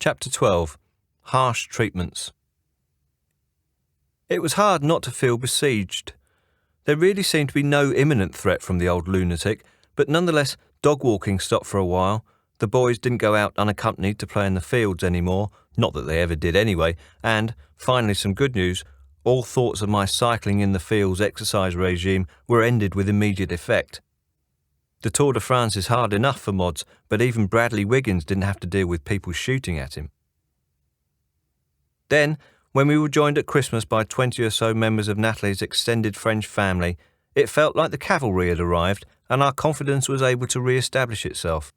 Chapter 12. Harsh Treatments. It was hard not to feel besieged. There really seemed to be no imminent threat from the old lunatic, but nonetheless dog walking stopped for a while. The boys didn't go out unaccompanied to play in the fields anymore, not that they ever did anyway, and, finally some good news, all thoughts of my cycling in the fields exercise regime were ended with immediate effect. The Tour de France is hard enough for Mods, but even Bradley Wiggins didn't have to deal with people shooting at him. Then, when we were joined at Christmas by 20 or so members of Natalie's extended French family, it felt like the cavalry had arrived and our confidence was able to re-establish itself.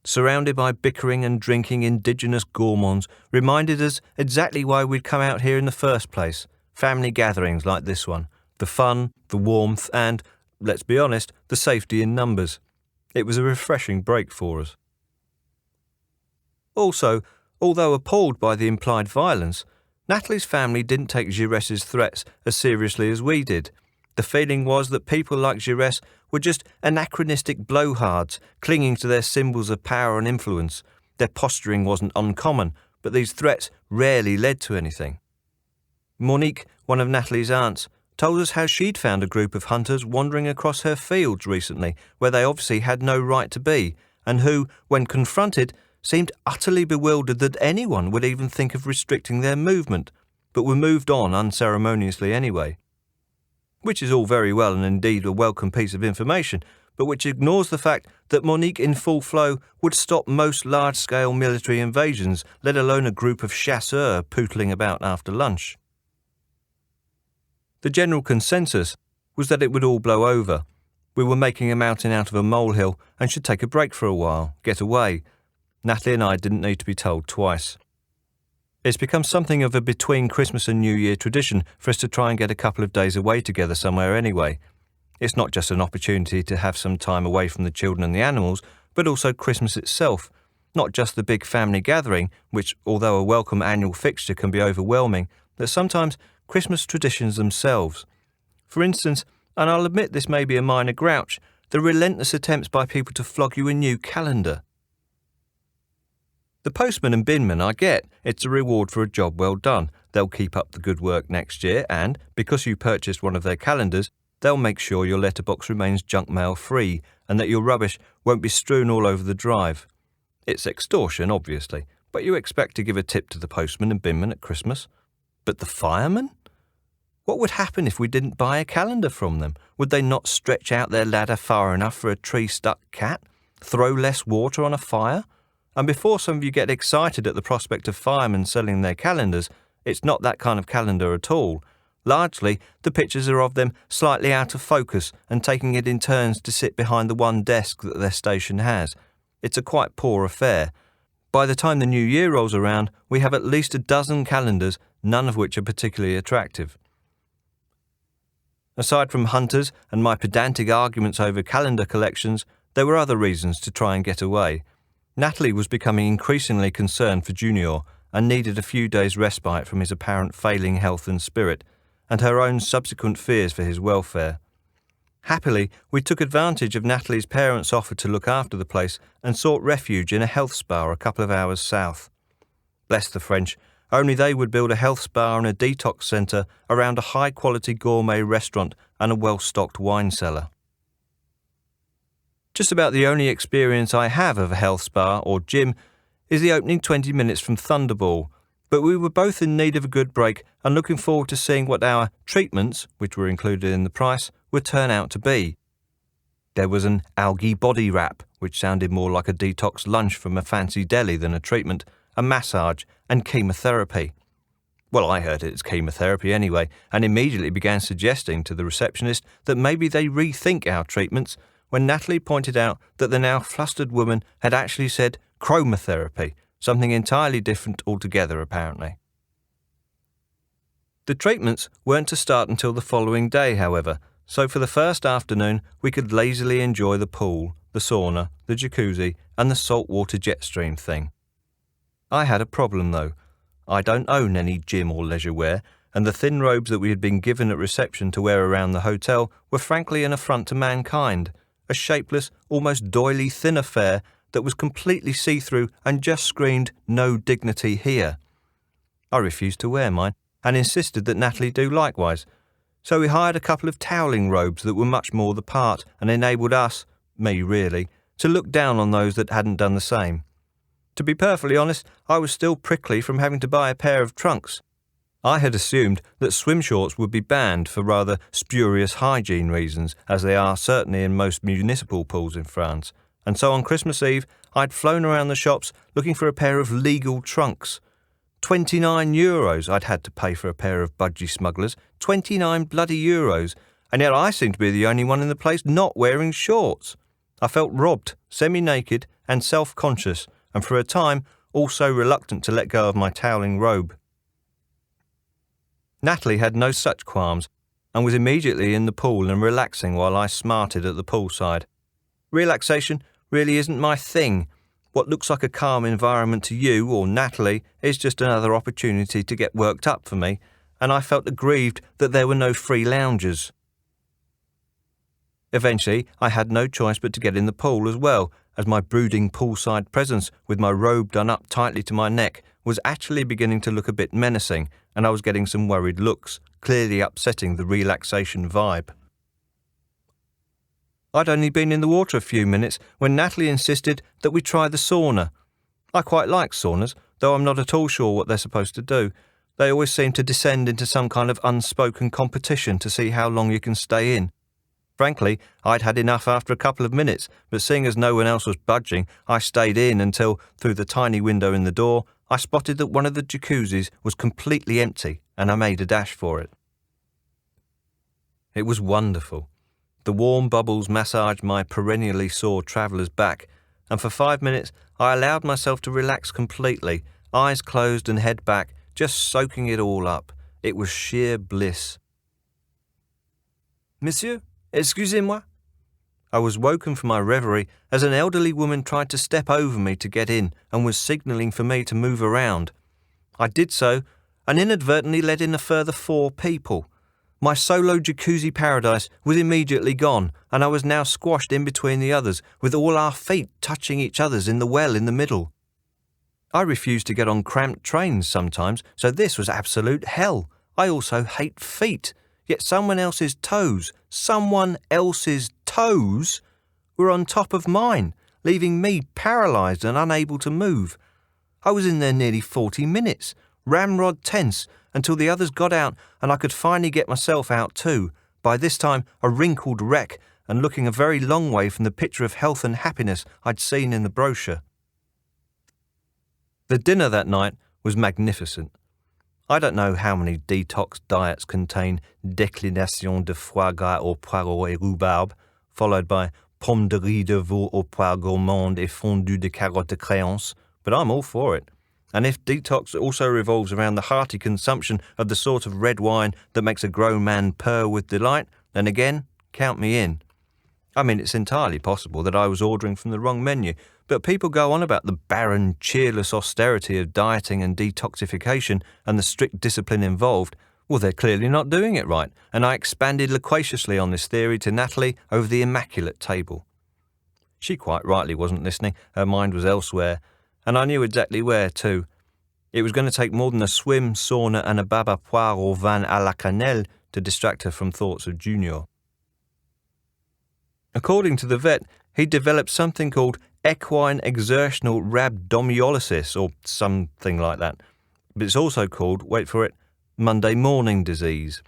Surrounded by bickering and drinking indigenous gourmands reminded us exactly why we'd come out here in the first place, family gatherings like this one, the fun, the warmth and, let's be honest, the safety in numbers. It was a refreshing break for us. Also, although appalled by the implied violence, Natalie's family didn't take Gires's threats as seriously as we did. The feeling was that people like Gires were just anachronistic blowhards clinging to their symbols of power and influence. Their posturing wasn't uncommon, but these threats rarely led to anything. Monique, one of Natalie's aunts, told us how she'd found a group of hunters wandering across her fields recently, where they obviously had no right to be, and who, when confronted, seemed utterly bewildered that anyone would even think of restricting their movement, but were moved on unceremoniously anyway. Which is all very well and indeed a welcome piece of information, but which ignores the fact that Monique in full flow would stop most large-scale military invasions, let alone a group of chasseurs pootling about after lunch. The general consensus was that it would all blow over. We were making a mountain out of a molehill and should take a break for a while, get away. Natalie and I didn't need to be told twice. It's become something of a between Christmas and New Year tradition for us to try and get a couple of days away together somewhere anyway. It's not just an opportunity to have some time away from the children and the animals, but also Christmas itself. Not just the big family gathering, which, although a welcome annual fixture, can be overwhelming, but sometimes Christmas traditions themselves. For instance, and I'll admit this may be a minor grouch, the relentless attempts by people to flog you a new calendar. The postman and binman, I get. It's a reward for a job well done. They'll keep up the good work next year and, because you purchased one of their calendars, they'll make sure your letterbox remains junk mail free and that your rubbish won't be strewn all over the drive. It's extortion, obviously, but you expect to give a tip to the postman and binman at Christmas. But the firemen? What would happen if we didn't buy a calendar from them? Would they not stretch out their ladder far enough for a tree-stuck cat? Throw less water on a fire? And before some of you get excited at the prospect of firemen selling their calendars, it's not that kind of calendar at all. Largely, the pictures are of them slightly out of focus and taking it in turns to sit behind the one desk that their station has. It's a quite poor affair. By the time the new year rolls around, we have at least a dozen calendars, none of which are particularly attractive. Aside from hunters and my pedantic arguments over calendar collections, there were other reasons to try and get away. Natalie was becoming increasingly concerned for Junior and needed a few days' respite from his apparent failing health and spirit, and her own subsequent fears for his welfare. Happily, we took advantage of Natalie's parents' offer to look after the place and sought refuge in a health spa a couple of hours south. Bless the French, only they would build a health spa and a detox centre around a high-quality gourmet restaurant and a well-stocked wine cellar. Just about the only experience I have of a health spa or gym is the opening 20 minutes from Thunderball, but we were both in need of a good break and looking forward to seeing what our treatments, which were included in the price, would turn out to be. There was an algae body wrap, which sounded more like a detox lunch from a fancy deli than a treatment, a massage, and chemotherapy. Well, I heard it as chemotherapy anyway, and immediately began suggesting to the receptionist that maybe they rethink our treatments, when Natalie pointed out that the now flustered woman had actually said chromotherapy, something entirely different altogether apparently. The treatments weren't to start until the following day, however, so for the first afternoon we could lazily enjoy the pool, the sauna, the jacuzzi and the saltwater jet stream thing. I had a problem though. I don't own any gym or leisure wear, and the thin robes that we had been given at reception to wear around the hotel were frankly an affront to mankind, a shapeless, almost doily thin affair that was completely see-through and just screamed, "No dignity here." I refused to wear mine and insisted that Natalie do likewise. So we hired a couple of toweling robes that were much more the part and enabled us, me really, to look down on those that hadn't done the same. To be perfectly honest, I was still prickly from having to buy a pair of trunks. I had assumed that swim shorts would be banned for rather spurious hygiene reasons, as they are certainly in most municipal pools in France, and so on Christmas Eve I'd flown around the shops looking for a pair of legal trunks. €29 I'd had to pay for a pair of budgie smugglers, 29 bloody euros, and yet I seemed to be the only one in the place not wearing shorts. I felt robbed, semi-naked and self-conscious, and for a time also reluctant to let go of my toweling robe. Natalie had no such qualms, and was immediately in the pool and relaxing while I smarted at the poolside. Relaxation really isn't my thing. What looks like a calm environment to you or Natalie is just another opportunity to get worked up for me, and I felt aggrieved that there were no free loungers. Eventually, I had no choice but to get in the pool as well, as my brooding poolside presence with my robe done up tightly to my neck was actually beginning to look a bit menacing, and I was getting some worried looks, clearly upsetting the relaxation vibe. I'd only been in the water a few minutes when Natalie insisted that we try the sauna. I quite like saunas, though I'm not at all sure what they're supposed to do. They always seem to descend into some kind of unspoken competition to see how long you can stay in. Frankly, I'd had enough after a couple of minutes, but seeing as no one else was budging, I stayed in until, through the tiny window in the door, I spotted that one of the jacuzzis was completely empty, and I made a dash for it. It was wonderful. The warm bubbles massaged my perennially sore traveller's back, and for 5 minutes I allowed myself to relax completely, eyes closed and head back, just soaking it all up. It was sheer bliss. "Monsieur, excusez-moi." I was woken from my reverie as an elderly woman tried to step over me to get in and was signalling for me to move around. I did so and inadvertently let in a further 4 people. My solo jacuzzi paradise was immediately gone, and I was now squashed in between the others, with all our feet touching each other's in the well in the middle. I refused to get on cramped trains sometimes, so this was absolute hell. I also hate feet, yet someone else's toes were on top of mine, leaving me paralysed and unable to move. I was in there nearly 40 minutes, ramrod tense, until the others got out and I could finally get myself out too, by this time a wrinkled wreck and looking a very long way from the picture of health and happiness I'd seen in the brochure. The dinner that night was magnificent. I don't know how many detox diets contain déclination de foie gras au poireau et rhubarbe, followed by pomme de riz de veau au poire gourmande et fondue de carottes de créance, but I'm all for it. And if detox also revolves around the hearty consumption of the sort of red wine that makes a grown man purr with delight, then again, count me in. I mean, it's entirely possible that I was ordering from the wrong menu, but people go on about the barren, cheerless austerity of dieting and detoxification and the strict discipline involved. Well, they're clearly not doing it right, and I expanded loquaciously on this theory to Natalie over the immaculate table. She quite rightly wasn't listening, her mind was elsewhere, and I knew exactly where too. It was going to take more than a swim, sauna and a baba poire au vin à la cannelle to distract her from thoughts of Junior. According to the vet, he'd developed something called equine exertional rhabdomyolysis, or something like that. But it's also called, wait for it, Monday morning disease.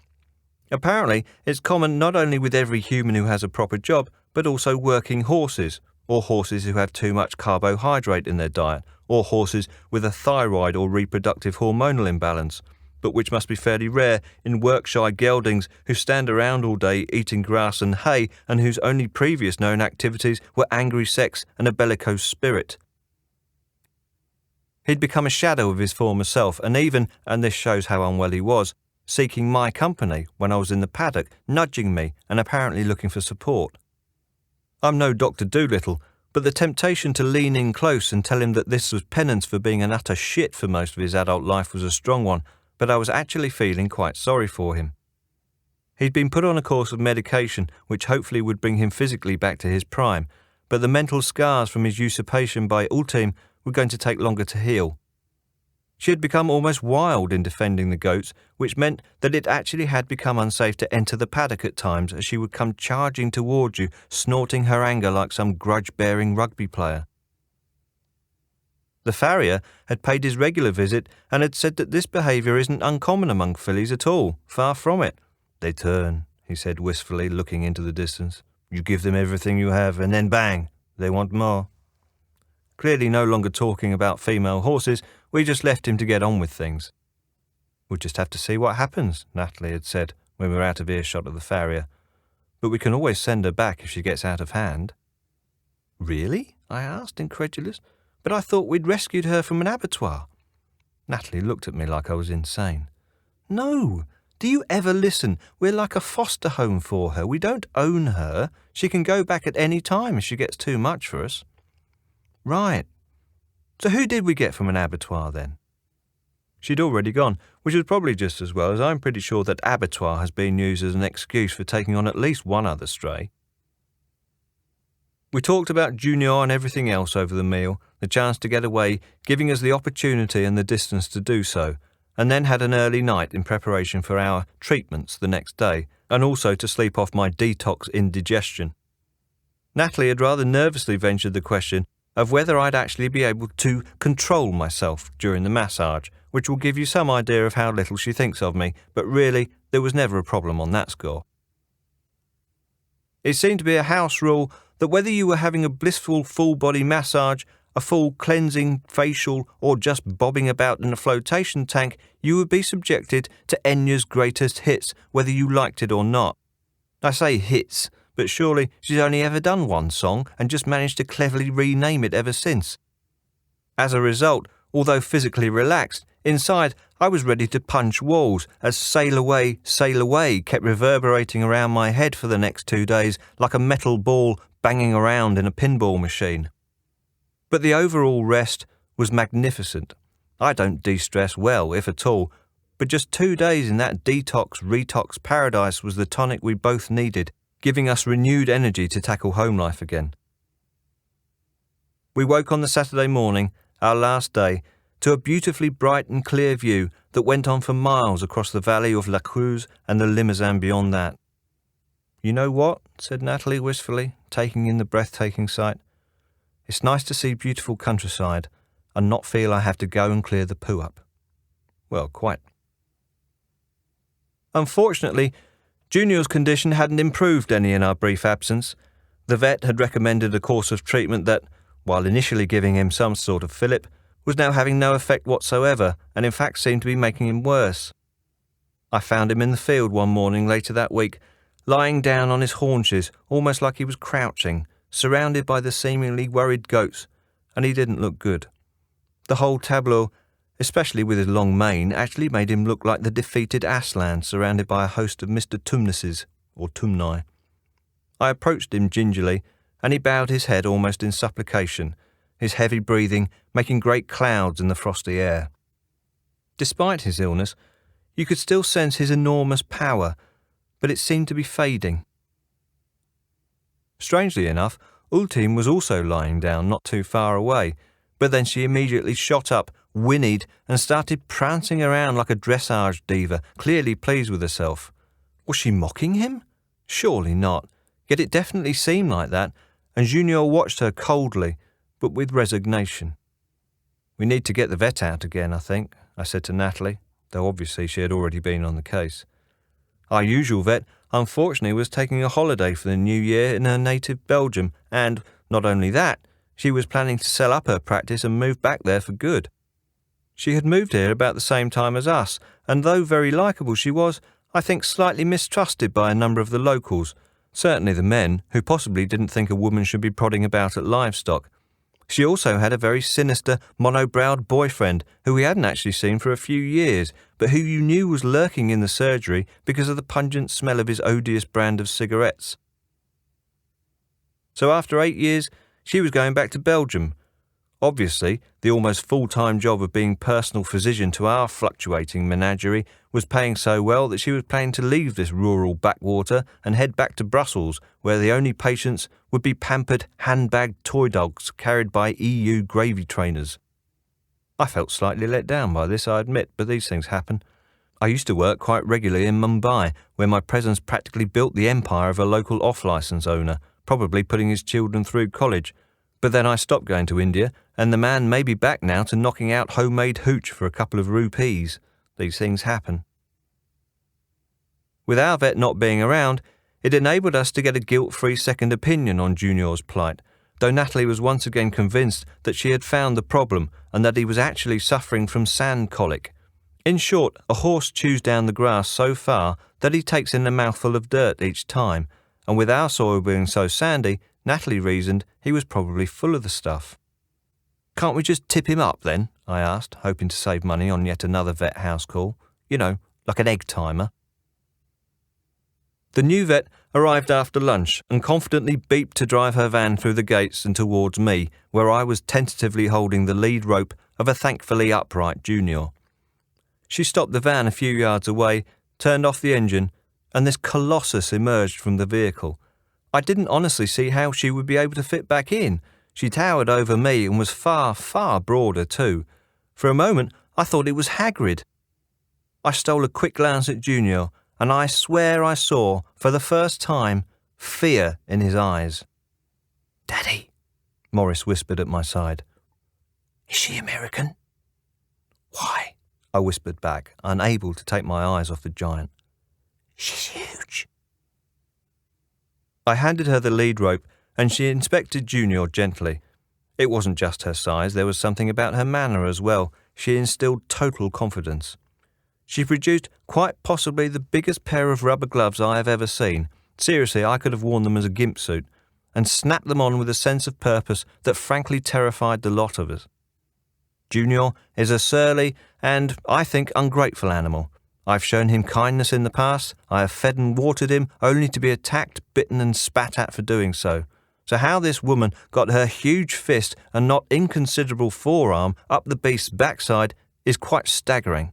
Apparently, it's common not only with every human who has a proper job, but also working horses, or horses who have too much carbohydrate in their diet, or horses with a thyroid or reproductive hormonal imbalance, but which must be fairly rare in work-shy geldings who stand around all day eating grass and hay and whose only previous known activities were angry sex and a bellicose spirit. He'd become a shadow of his former self and even, and this shows how unwell he was, seeking my company when I was in the paddock, nudging me and apparently looking for support. I'm no Dr. Dolittle, but the temptation to lean in close and tell him that this was penance for being an utter shit for most of his adult life was a strong one, but I was actually feeling quite sorry for him. He'd been put on a course of medication which hopefully would bring him physically back to his prime, but the mental scars from his usurpation by Ultime were going to take longer to heal. She had become almost wild in defending the goats, which meant that it actually had become unsafe to enter the paddock at times, as she would come charging towards you, snorting her anger like some grudge-bearing rugby player. The farrier had paid his regular visit and had said that this behaviour isn't uncommon among fillies at all, far from it. "They turn," he said wistfully, looking into the distance. "You give them everything you have, and then bang, they want more." Clearly no longer talking about female horses, we just left him to get on with things. "We'll just have to see what happens," Natalie had said when we were out of earshot of the farrier. "But we can always send her back if she gets out of hand." "Really?" I asked, incredulous. "But I thought we'd rescued her from an abattoir." Natalie looked at me like I was insane. "No. Do you ever listen? We're like a foster home for her. We don't own her. She can go back at any time if she gets too much for us." "Right. So who did we get from an abattoir then?" She'd already gone, which was probably just as well, as I'm pretty sure that abattoir has been used as an excuse for taking on at least one other stray. We talked about Junior and everything else over the meal, the chance to get away, giving us the opportunity and the distance to do so, and then had an early night in preparation for our treatments the next day, and also to sleep off my detox indigestion. Natalie had rather nervously ventured the question of whether I'd actually be able to control myself during the massage, which will give you some idea of how little she thinks of me, but really, there was never a problem on that score. It seemed to be a house rule that whether you were having a blissful full-body massage, a full cleansing facial, or just bobbing about in a flotation tank, you would be subjected to Enya's greatest hits, whether you liked it or not. I say hits, but surely she's only ever done one song and just managed to cleverly rename it ever since. As a result, although physically relaxed, inside I was ready to punch walls as Sail Away kept reverberating around my head for the next 2 days like a metal ball banging around in a pinball machine. But the overall rest was magnificent. I don't de-stress well, if at all, but just 2 days in that detox-retox paradise was the tonic we both needed, giving us renewed energy to tackle home life again. We woke on the Saturday morning, our last day, to a beautifully bright and clear view that went on for miles across the valley of La Creuse and the Limousin beyond that. "You know what?" said Natalie wistfully, taking in the breathtaking sight. "It's nice to see beautiful countryside and not feel I have to go and clear the poo up." Well, quite. Unfortunately, Junior's condition hadn't improved any in our brief absence. The vet had recommended a course of treatment that, while initially giving him some sort of fillip, was now having no effect whatsoever and in fact seemed to be making him worse. I found him in the field one morning later that week, lying down on his haunches, almost like he was crouching, surrounded by the seemingly worried goats, and he didn't look good. The whole tableau, especially with his long mane, actually made him look like the defeated Aslan surrounded by a host of Mr. Tumnuses, or Tumni. I approached him gingerly, and he bowed his head almost in supplication, his heavy breathing making great clouds in the frosty air. Despite his illness, you could still sense his enormous power, but it seemed to be fading. Strangely enough, Ultime was also lying down not too far away, but then she immediately shot up, whinnied, and started prancing around like a dressage diva, clearly pleased with herself. Was she mocking him? Surely not, yet it definitely seemed like that, and Junior watched her coldly, but with resignation. "We need to get the vet out again, I think," I said to Natalie, though obviously she had already been on the case. Our usual vet, unfortunately, was taking a holiday for the new year in her native Belgium, and, not only that, she was planning to sell up her practice and move back there for good. She had moved here about the same time as us, and though very likeable she was, I think slightly mistrusted by a number of the locals, certainly the men, who possibly didn't think a woman should be prodding about at livestock. She also had a very sinister, mono-browed boyfriend who we hadn't actually seen for a few years, but who you knew was lurking in the surgery because of the pungent smell of his odious brand of cigarettes. So after 8 years, she was going back to Belgium, Obviously, the almost full-time job of being personal physician to our fluctuating menagerie was paying so well that she was planning to leave this rural backwater and head back to Brussels, where the only patients would be pampered, handbagged toy dogs carried by EU gravy trainers. I felt slightly let down by this, I admit, but these things happen. I used to work quite regularly in Mumbai, where my presence practically built the empire of a local off-licence owner, probably putting his children through college. But then I stopped going to India, and the man may be back now to knocking out homemade hooch for a couple of rupees. These things happen. With our vet not being around, it enabled us to get a guilt-free second opinion on Junior's plight, though Natalie was once again convinced that she had found the problem and that he was actually suffering from sand colic. In short, a horse chews down the grass so far that he takes in a mouthful of dirt each time, and with our soil being so sandy, Natalie reasoned he was probably full of the stuff. "Can't we just tip him up then?" I asked, hoping to save money on yet another vet house call. You know, like an egg timer. The new vet arrived after lunch and confidently beeped to drive her van through the gates and towards me, where I was tentatively holding the lead rope of a thankfully upright Junior. She stopped the van a few yards away, turned off the engine, and this colossus emerged from the vehicle. I didn't honestly see how she would be able to fit back in. She towered over me and was far, far broader too. For a moment, I thought it was Hagrid. I stole a quick glance at Junior, and I swear I saw, for the first time, fear in his eyes. "Daddy," Morris whispered at my side. "Is she American?" "Why?" I whispered back, unable to take my eyes off the giant. "She's huge." I handed her the lead rope, and she inspected Junior gently. It wasn't just her size, there was something about her manner as well. She instilled total confidence. She produced quite possibly the biggest pair of rubber gloves I have ever seen. Seriously, I could have worn them as a gimp suit, and snapped them on with a sense of purpose that frankly terrified the lot of us. Junior is a surly and, I think, ungrateful animal. I've shown him kindness in the past. I have fed and watered him, only to be attacked, bitten and spat at for doing so. So how this woman got her huge fist and not inconsiderable forearm up the beast's backside is quite staggering.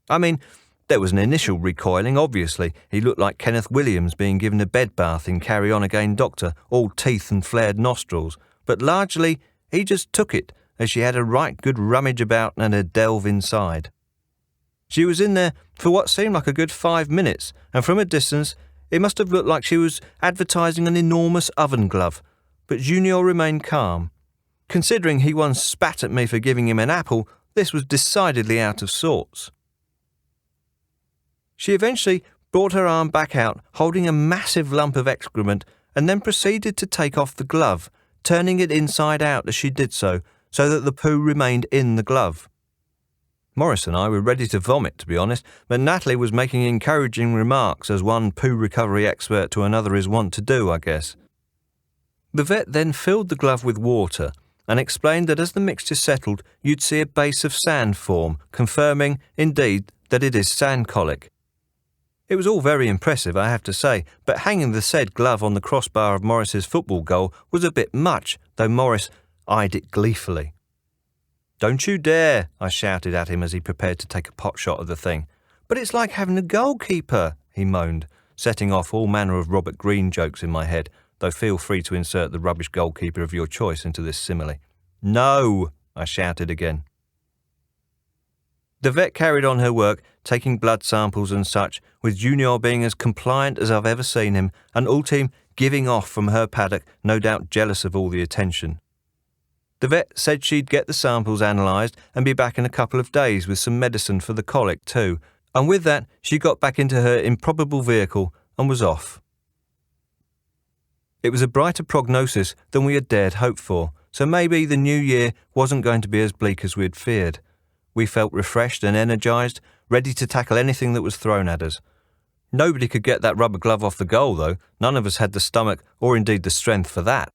I mean, there was an initial recoiling, obviously. He looked like Kenneth Williams being given a bed bath in Carry On Again Doctor, all teeth and flared nostrils. But largely, he just took it, as she had a right good rummage about and a delve inside. She was in there for what seemed like a good 5 minutes, and from a distance, it must have looked like she was advertising an enormous oven glove. But Junior remained calm. Considering he once spat at me for giving him an apple, this was decidedly out of sorts. She eventually brought her arm back out, holding a massive lump of excrement, and then proceeded to take off the glove, turning it inside out as she did so that the poo remained in the glove. Morris and I were ready to vomit, to be honest, but Natalie was making encouraging remarks, as one poo recovery expert to another is wont to do, I guess. The vet then filled the glove with water and explained that as the mixture settled, you'd see a base of sand form, confirming, indeed, that it is sand colic. It was all very impressive, I have to say, but hanging the said glove on the crossbar of Morris's football goal was a bit much, though Morris eyed it gleefully. "Don't you dare," I shouted at him as he prepared to take a pot shot of the thing. "But it's like having a goalkeeper," he moaned, setting off all manner of Robert Greene jokes in my head, though feel free to insert the rubbish goalkeeper of your choice into this simile. "No," I shouted again. The vet carried on her work, taking blood samples and such, with Junior being as compliant as I've ever seen him, and Ultime giving off from her paddock, no doubt jealous of all the attention. The vet said she'd get the samples analysed and be back in a couple of days with some medicine for the colic too, and with that she got back into her improbable vehicle and was off. It was a brighter prognosis than we had dared hope for, so maybe the new year wasn't going to be as bleak as we had feared. We felt refreshed and energised, ready to tackle anything that was thrown at us. Nobody could get that rubber glove off the goal, though. None of us had the stomach or indeed the strength for that.